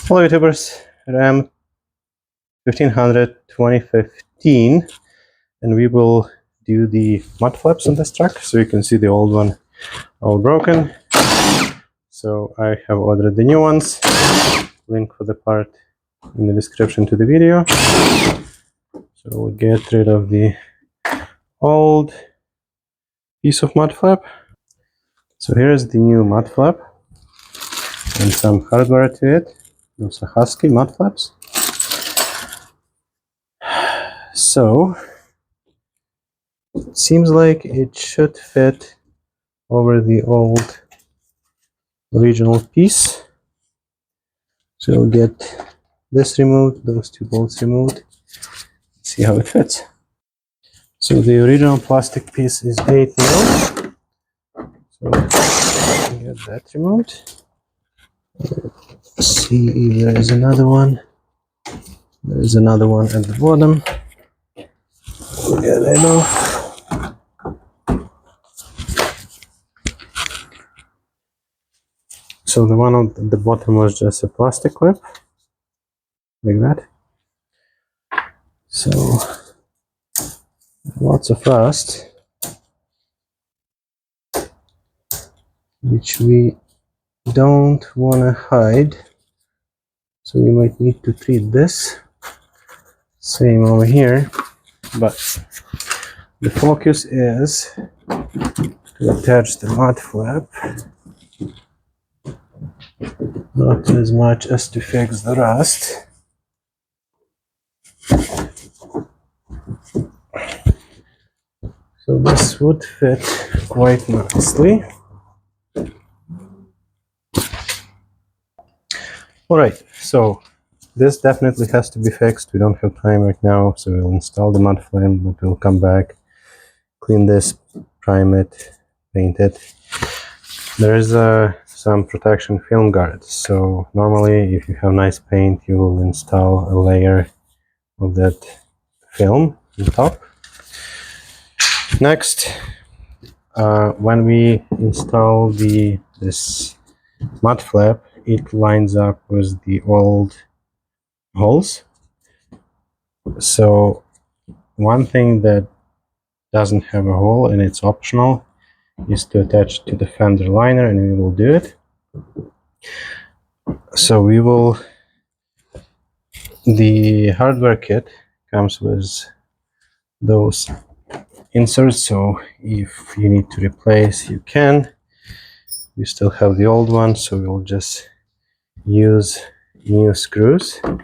Hello YouTubers, RAM 1500 2015, and we will do the mud flaps on this truck. So you can see the old one all broken. So I have ordered the new ones. Link for the part in the description to the video. So we'll get rid of the old piece of mud flap. So here's the new mud flap and some hardware to it. Those are Husky mud flaps. So it seems like it should fit over the old original piece. So we'll get this removed, those two bolts removed, see how it fits. So the original plastic piece is 8 mil. So get that removed. Let's see if there is another one. There is another one at the bottom. Get it off. So the one on the bottom was just a plastic clip, like that. So lots of rust, which we don't want to hide. So we might need to treat this. Same over here, but the focus is to attach the mud flap, not as much as to fix the rust. So this would fit quite nicely. Alright, so this definitely has to be fixed. We don't have time right now, so we'll install the mud flap, but we'll come back, clean this, prime it, paint it. There is some protection film guards, so normally if you have nice paint you will install a layer of that film on top. Next, when we install this mud flap, it lines up with the old holes. So one thing that doesn't have a hole and it's optional is to attach to the fender liner, and we will do it. So the hardware kit comes with those inserts, so if you need to replace you can. We still have the old one, so we'll just use new screws and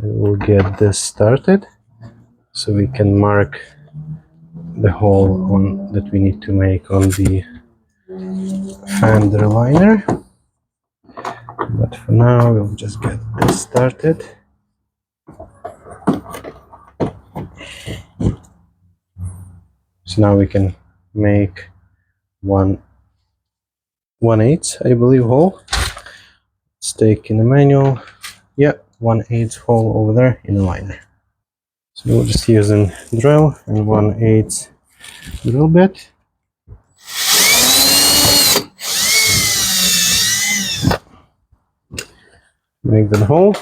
we'll get this started so we can mark the hole on that we need to make on the fender liner. But for now we'll just get this started. So now we can make 1/8, I believe, hole. Let's take in the manual. Yeah, 1/8 hole over there in the liner. So we'll just use a drill and 1/8 drill bit. Make that hole.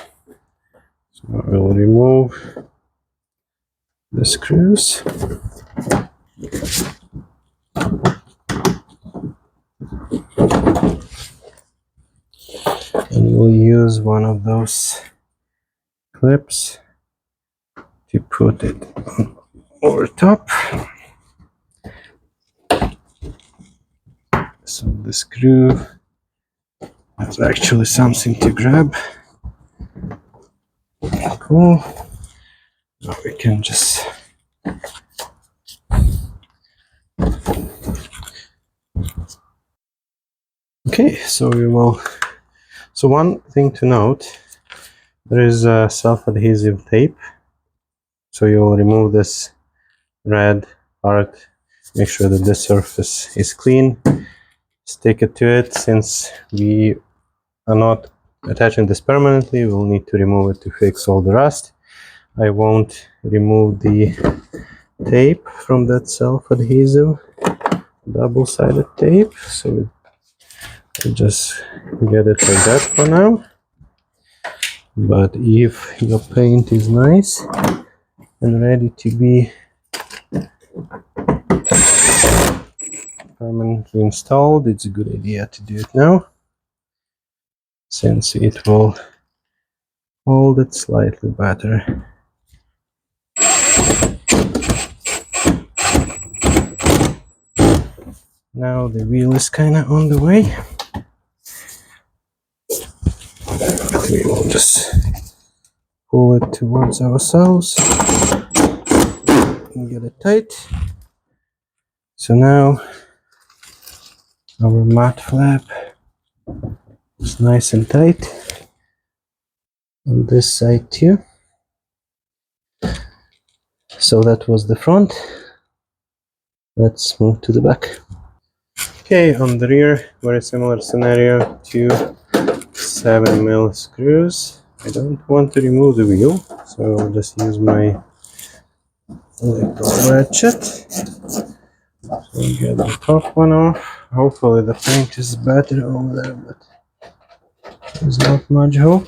So we'll remove the screws. And we'll use one of those clips to put it over top. So the screw has actually something to grab. Cool. Now we can just okay, so we will. So one thing to note, there is a self-adhesive tape. So you will remove this red part, make sure that this surface is clean, stick it to it. Since we are not attaching this permanently, we'll need to remove it to fix all the rust. I won't remove the tape from that self-adhesive double-sided tape, so we'll just get it like that for now. But if your paint is nice and ready to be permanently installed, it's a good idea to do it now, since it will hold it slightly better. Now the wheel is kind of on the way. We will just pull it towards ourselves and get it tight. So now our mat flap is nice and tight on this side too. So that was the front. Let's move to the back. Okay, on the rear, very similar scenario, two 7mm screws. I don't want to remove the wheel, so I'll just use my little ratchet. So we get the top one off. Hopefully the paint is better over there, but there's not much hope.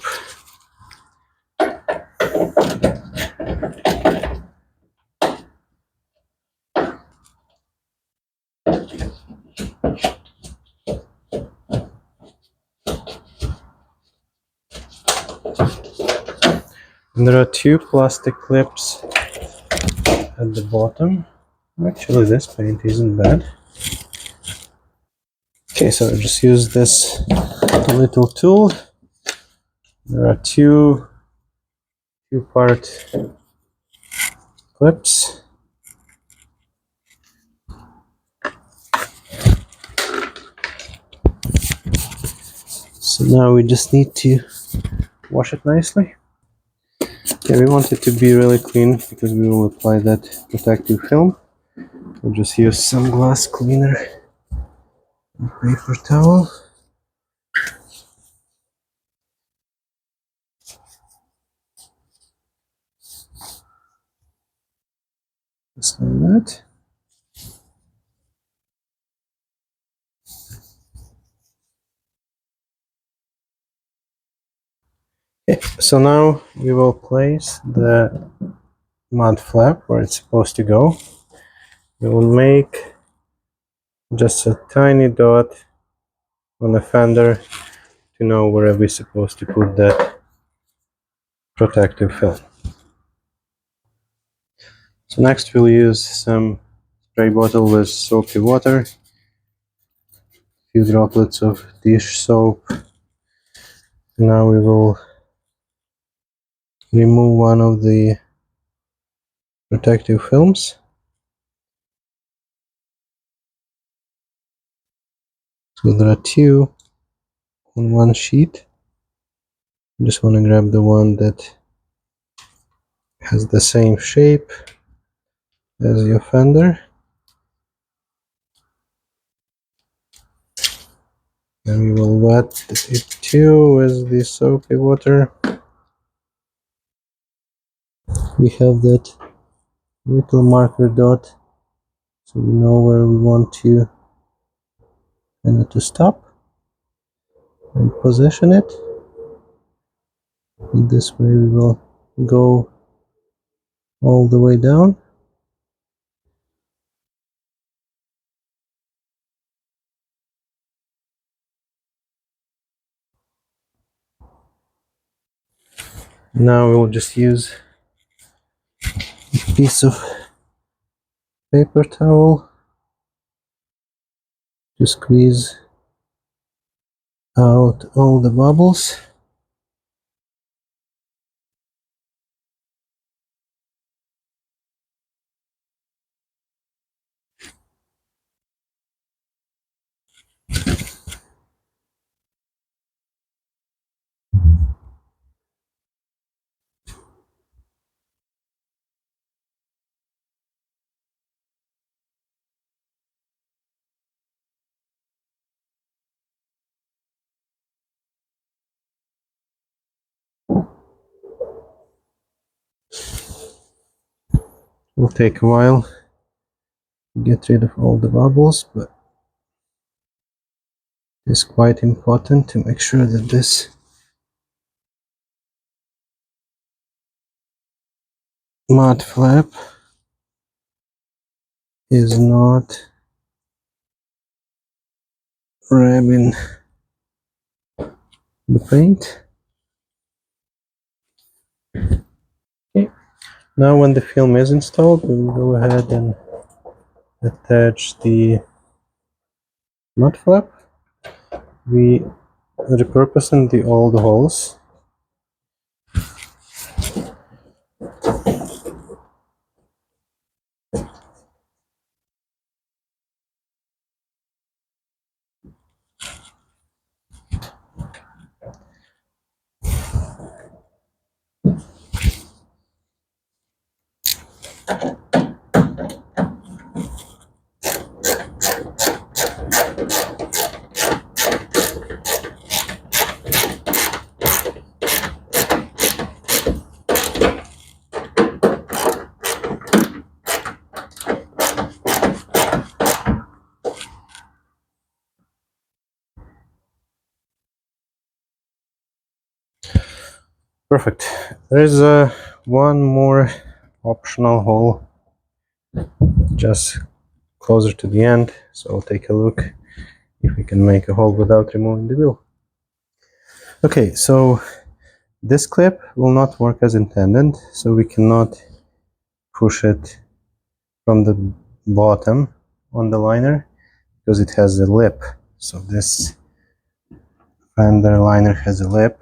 And there are two plastic clips at the bottom. Actually, this paint isn't bad. Okay, so I just use this little tool. There are two-part clips. So now we just need to wash it nicely. Okay, we want it to be really clean because we will apply that protective film. We'll just use some glass cleaner and paper towel. Just like that. Okay, so now we will place the mud flap where it's supposed to go. We will make just a tiny dot on the fender to know where we're supposed to put that protective film. So next we'll use some spray bottle with soapy water, a few droplets of dish soap. Now we will remove one of the protective films. So there are two on one sheet. You just want to grab the one that has the same shape as your fender. And we will wet it too with the soapy water. We have that little marker dot, so we know where we want to stop and position it. And this way we will go all the way down. Now we will just use a piece of paper towel to squeeze out all the bubbles. It will take a while to get rid of all the bubbles, but it's quite important to make sure that this mud flap is not grabbing the paint. Okay. Now when the film is installed, we will go ahead and attach the mud flap. We repurposing the old holes. Perfect. There's one more optional hole just closer to the end, so I'll take a look if we can make a hole without removing the wheel. Okay, so this clip will not work as intended, so we cannot push it from the bottom on the liner because it has a lip. So this fender liner has a lip,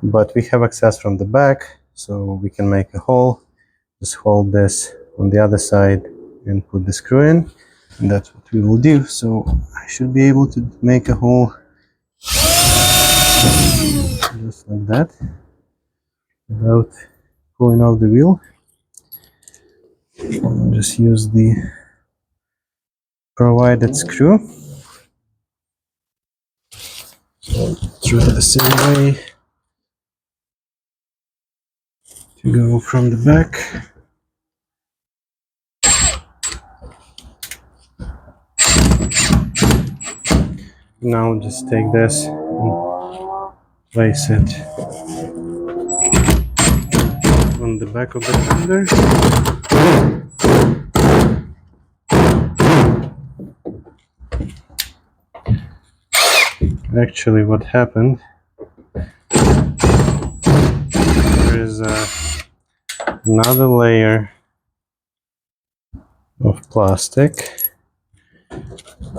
but we have access from the back, so we can make a hole. Just hold this on the other side and put the screw in, and that's what we will do. So I should be able to make a hole just like that without pulling off the wheel. I'll just use the provided screw. So through the same way to go from the back. Now just take this and place it on the back of the fender. Actually, what happened, there is another layer of plastic,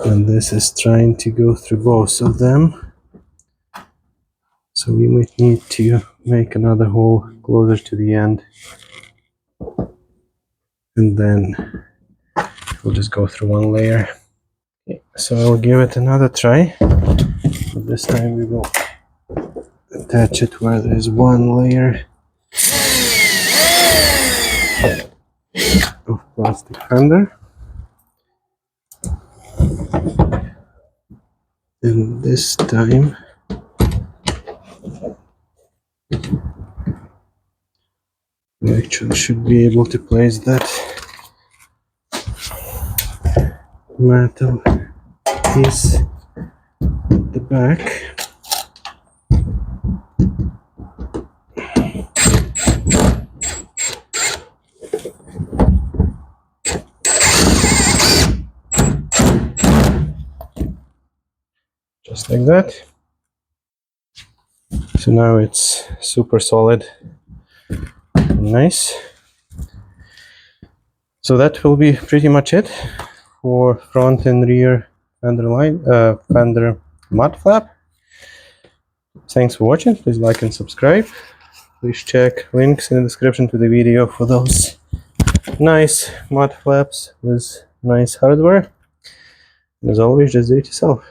and this is trying to go through both of them. So we might need to make another hole closer to the end, and then we'll just go through one layer. Okay, so I'll give it another try, but this time we will attach it where there is one layer of plastic fender, and this time we actually should be able to place that metal piece at the back. Just like that. So now it's super solid and nice. So that will be pretty much it for front and rear fender mud flap. Thanks for watching. Please like and subscribe. Please check links in the description to the video for those nice mud flaps with nice hardware. And as always, just do it yourself.